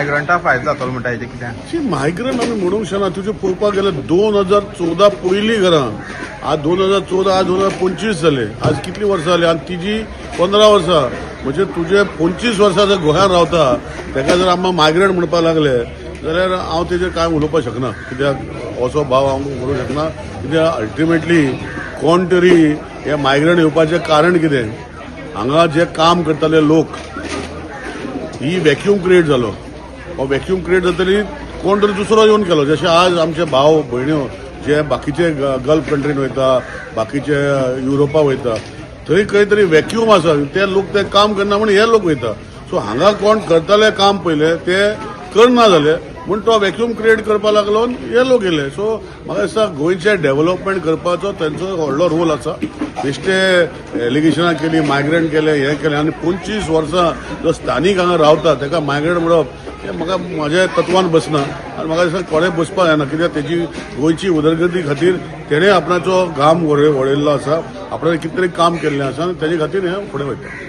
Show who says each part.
Speaker 1: मायग्रंटा फायदो जातलो म्हणटा हेजे कितें
Speaker 2: मायग्रंट आमी म्हणूंक शकना. तुजें पळोवपाक गेल्यार 2014 पयलीं घरां आज 2014 आज 2025 जाले. आज कितलीं वर्सां जाली आनी तिजी 15 वर्सां. म्हणजे तुजे 25 वर्सां जर गोंयांत रावता ताका जर आमकां मायग्रंट म्हणपाक लागले जाल्यार हांव तेजेर कांय उलोवपाक शकना. कित्याक असो भाव हांव म्हणूंक शकना. कित्याक अल्टिमेटली कोण तरी हे मायग्रंट येवपाचें कारण कितें. हांगा जे काम करताले लोक ही व्हॅक्यूम क्रिएट जालो. हो व्हॅक्यूम क्रिएट जातली कोण तरी दुसरो येवन केलो. जशें आज आमचे भाव भयण्यो जे बाकीचे गल्फ कंट्रीन वयता बाकीचे युरोपा वयता थंय खंय तरी व्हॅक्यूम आसा ते लोक ते काम करना म्हणून हे लोक वयता. सो हांगा कोण करताले काम पयले ते करना जाले म्हूण तो व्हॅक्यूम क्रिएट करपा लागलो हे लोक येले. सो म्हाका दिसता गोंयचें डेव्हलपमेंट करपाचो तेंचो व्हडलो रोल आसा. बेश्टे एलिगेशनां केली मायग्रंट केले हे केले आनी 25 वर्सां जो स्थानीक हांगा रावता ताका मायग्रंट म्हणप हें म्हाका म्हाज्या तत्वान बसना. आनी म्हाका दिसता कोणें बसपाक जायना. कित्याक तेजी गोंयची उदरगती खातीर तेणें आपणाचो घाम वडयल्लो आसा. आपणान कितें तरी काम केल्लें आसा आनी तेजे खातीर हें फुडें वयता.